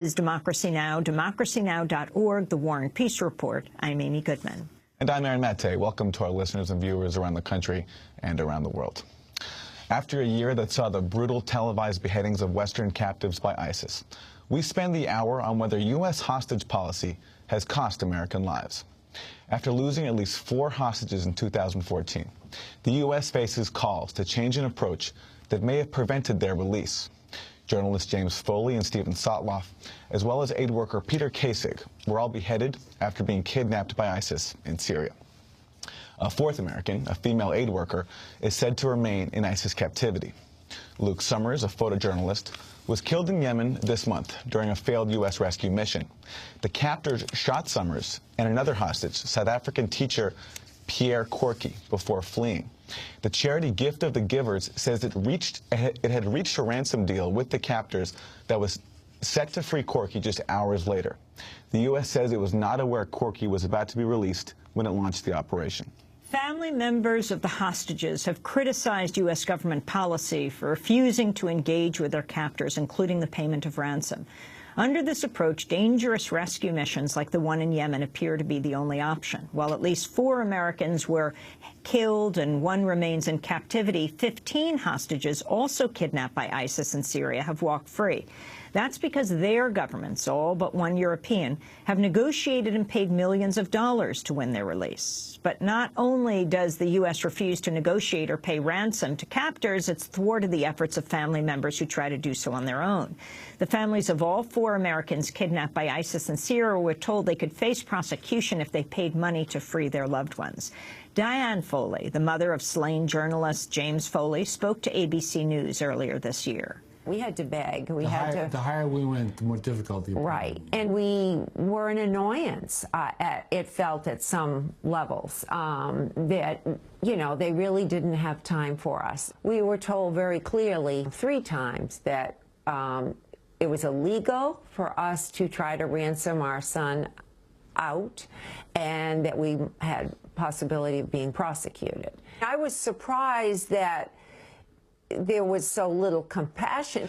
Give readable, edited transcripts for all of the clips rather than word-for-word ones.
Is Democracy Now!, democracynow.org, The War and Peace Report. I'm Amy Goodman. And I'm Aaron Mate. Welcome to our listeners and viewers around the country and around the world. After a year that saw the brutal televised beheadings of Western captives by ISIS, we spend the hour on whether U.S. hostage policy has cost American lives. After losing at least 4 hostages in 2014, the U.S. faces calls to change an approach that may have prevented their release. Journalists James Foley and Steven Sotloff, as well as aid worker Peter Kasich, were all beheaded after being kidnapped by ISIS in Syria. A 4th American, a female aid worker, is said to remain in ISIS captivity. Luke Summers, a photojournalist, was killed in Yemen this month during a failed U.S. rescue mission. The captors shot Summers and another hostage, South African teacher Pierre Corky, before fleeing. The charity Gift of the Givers says it had reached a ransom deal with the captors that was set to free Corky just hours later. The U.S. says it was not aware Corky was about to be released when it launched the operation. Family members of the hostages have criticized U.S. government policy for refusing to engage with their captors, including the payment of ransom. Under this approach, dangerous rescue missions like the one in Yemen appear to be the only option. While at least 4 Americans were killed and 1 remains in captivity, 15 hostages also kidnapped by ISIS in Syria have walked free. That's because their governments, all but 1 European, have negotiated and paid millions of dollars to win their release. But not only does the U.S. refuse to negotiate or pay ransom to captors, it's thwarted the efforts of family members who try to do so on their own. The families of all 4 Americans kidnapped by ISIS in Syria were told they could face prosecution if they paid money to free their loved ones. Diane Foley, the mother of slain journalist James Foley, spoke to ABC News earlier this year. We had to beg. The higher we went, the more difficult the Right. And we were an annoyance, it felt at some levels, that, you know, they really didn't have time for us. We were told very clearly 3 times that it was illegal for us to try to ransom our son out and that we had possibility of being prosecuted. I was surprised that there was so little compassion.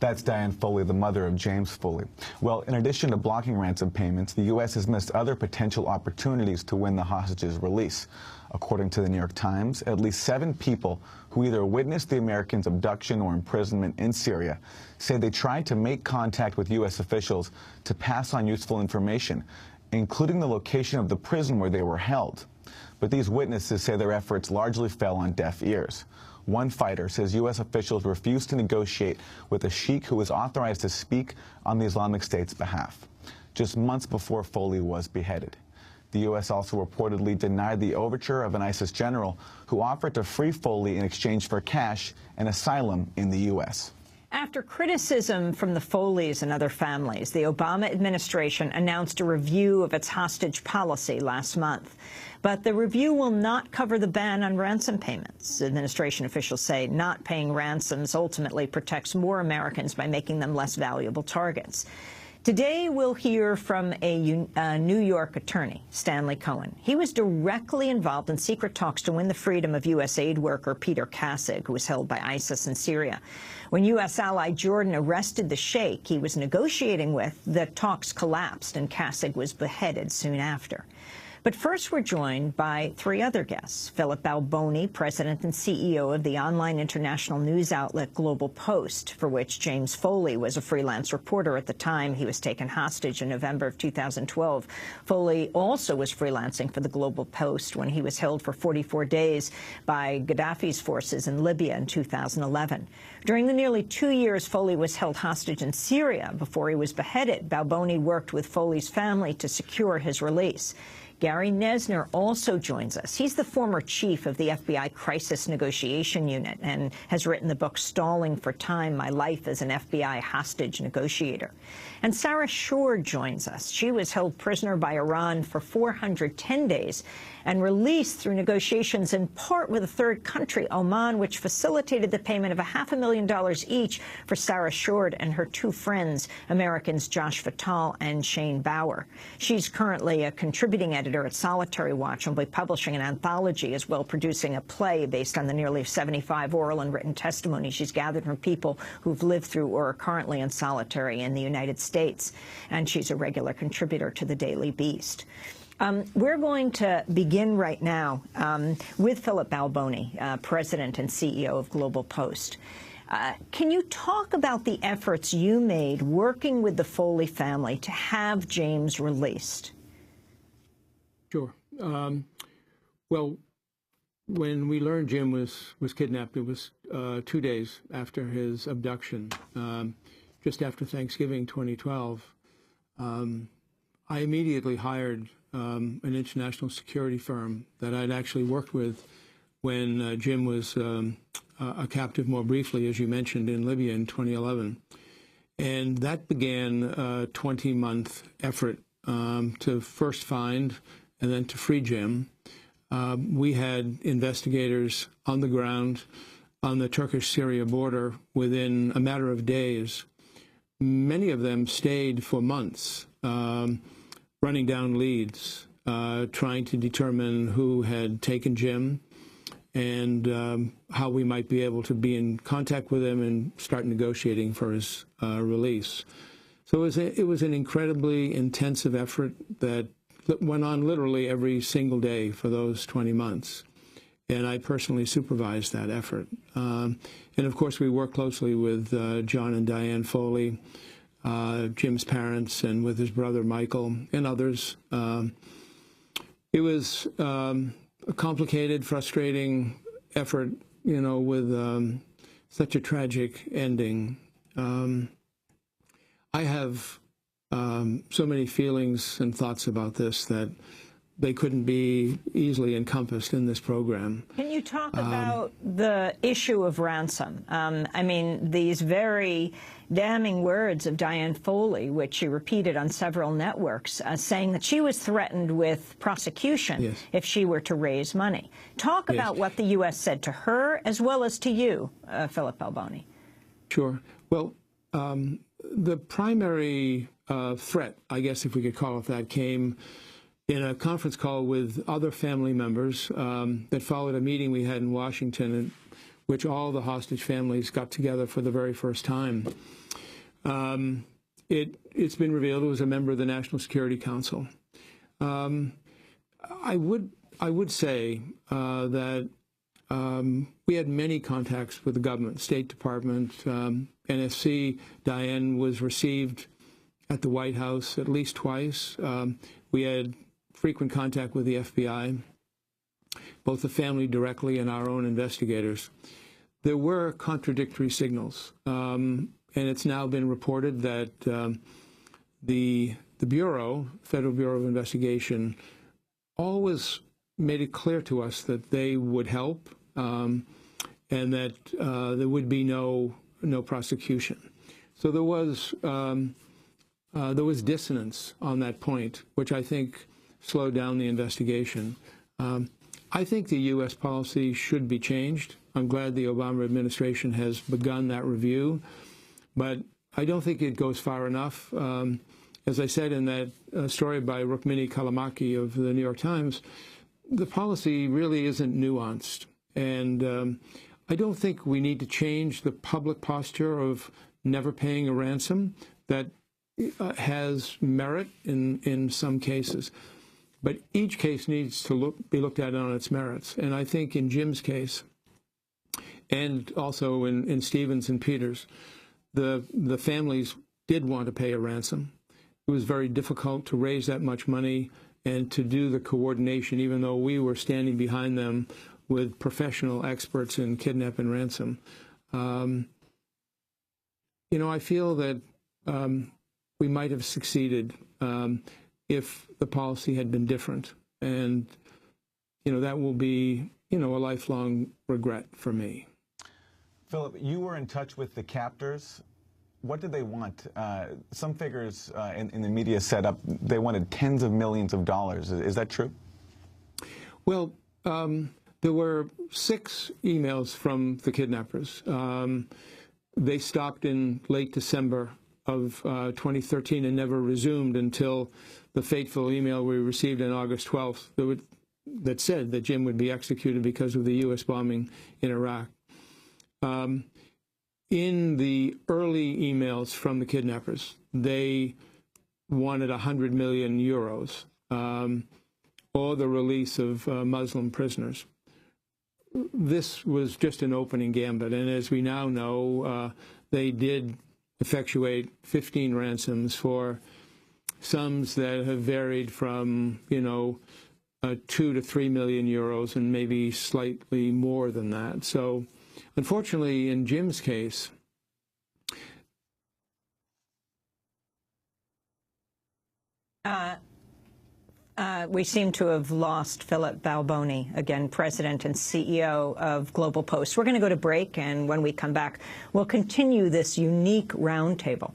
That's Diane Foley, the mother of James Foley. Well, in addition to blocking ransom payments, the U.S. has missed other potential opportunities to win the hostages' release. According to the New York Times, at least 7 people who either witnessed the Americans' abduction or imprisonment in Syria say they tried to make contact with U.S. officials to pass on useful information, including the location of the prison where they were held. But these witnesses say their efforts largely fell on deaf ears. One fighter says U.S. officials refused to negotiate with a sheikh who was authorized to speak on the Islamic State's behalf, just months before Foley was beheaded. The U.S. also reportedly denied the overture of an ISIS general who offered to free Foley in exchange for cash and asylum in the U.S. After criticism from the Foleys and other families, the Obama administration announced a review of its hostage policy last month. But the review will not cover the ban on ransom payments. Administration officials say not paying ransoms ultimately protects more Americans by making them less valuable targets. Today, we'll hear from a New York attorney, Stanley Cohen. He was directly involved in secret talks to win the freedom of U.S. aid worker Peter Kasich, who was held by ISIS in Syria. When U.S. ally Jordan arrested the sheikh he was negotiating with, the talks collapsed and Kasich was beheaded soon after. But first, we're joined by 3 other guests. Philip Balboni, president and CEO of the online international news outlet Global Post, for which James Foley was a freelance reporter at the time he was taken hostage in November of 2012. Foley also was freelancing for the Global Post when he was held for 44 days by Gaddafi's forces in Libya in 2011. During the nearly 2 years Foley was held hostage in Syria before he was beheaded, Balboni worked with Foley's family to secure his release. Gary Nesner also joins us. He's the former chief of the FBI Crisis Negotiation Unit and has written the book Stalling for Time, My Life as an FBI Hostage Negotiator. And Sarah Schor joins us. She was held prisoner by Iran for 410 days and released through negotiations in part with a third country, Oman, which facilitated the payment of $500,000 each for Sarah Schor and her 2 friends, Americans Josh Fatal and Shane Bauer. She's currently a contributing editor editor at Solitary Watch, and will be publishing an anthology as well, producing a play based on the nearly 75 oral and written testimonies she's gathered from people who've lived through or are currently in solitary in the United States. And she's a regular contributor to the Daily Beast. We're going to begin right now with Philip Balboni, President and CEO of Global Post. Can you talk about the efforts you made working with the Foley family to have James released? Sure. Well, when we learned Jim was kidnapped, it was 2 days after his abduction, just after Thanksgiving 2012. I immediately hired an international security firm that I'd actually worked with when Jim was a captive more briefly, as you mentioned, in Libya in 2011. And that began a 20-month effort to first find and then to free Jim. We had investigators on the ground on the Turkish-Syria border within a matter of days. Many of them stayed for months, running down leads, trying to determine who had taken Jim, and how we might be able to be in contact with him and start negotiating for his release. So it was an incredibly intensive effort that went on literally every single day for those 20 months. And I personally supervised that effort. And of course, we worked closely with John and Diane Foley, Jim's parents, and with his brother Michael and others. It was a complicated, frustrating effort, you know, with such a tragic ending. I have so many feelings and thoughts about this that they couldn't be easily encompassed in this program. Can you talk about the issue of ransom? I mean, these very damning words of Diane Foley, which she repeated on several networks, saying that she was threatened with prosecution if she were to raise money. Talk about what the U.S. said to her as well as to you, Philip Balboni. Sure. Well, the primary threat, I guess if we could call it that, came in a conference call with other family members that followed a meeting we had in Washington, in which all the hostage families got together for the very first time. It's been revealed it was a member of the National Security Council. I would say that we had many contacts with the government, State Department, NSC. Diane was received at the White House at least twice. We had frequent contact with the FBI, both the family directly and our own investigators. There were contradictory signals, and it's now been reported that the Bureau, Federal Bureau of Investigation, always made it clear to us that they would help and that there would be no prosecution. So there was dissonance on that point, which I think slowed down the investigation. I think the U.S. policy should be changed. I'm glad the Obama administration has begun that review, but I don't think it goes far enough. As I said in that story by Rukmini Callimachi of the New York Times, the policy really isn't nuanced. And I don't think we need to change the public posture of never paying a ransom that has merit in some cases. But each case needs to be looked at on its merits. And I think in Jim's case, and also in Stevens and Peters, the families did want to pay a ransom. It was very difficult to raise that much money and to do the coordination, even though we were standing behind them with professional experts in kidnap and ransom. You know, I feel that we might have succeeded if the policy had been different. And, you know, that will be, you know, a lifelong regret for me. Philip, you were in touch with the captors. What did they want? Some figures in the media set up, they wanted tens of millions of dollars. Is that true? Well, there were 6 emails from the kidnappers. They stopped in late December of 2013 and never resumed until the fateful email we received on August 12th that said that Jim would be executed because of the U.S. bombing in Iraq. In the early emails from the kidnappers, they wanted 100 million euros or the release of Muslim prisoners. This was just an opening gambit, and as we now know, they did effectuate 15 ransoms for sums that have varied from, 2 to 3 million euros and maybe slightly more than that. So unfortunately, in Jim's case, we seem to have lost Philip Balboni, again, president and CEO of Global Post. We're going to go to break, and when we come back, we'll continue this unique roundtable.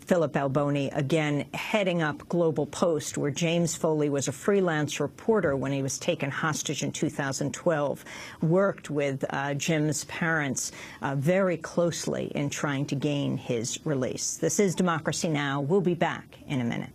Philip Balboni, again, heading up Global Post, where James Foley was a freelance reporter when he was taken hostage in 2012, worked with Jim's parents very closely in trying to gain his release. This is Democracy Now! We'll be back in a minute.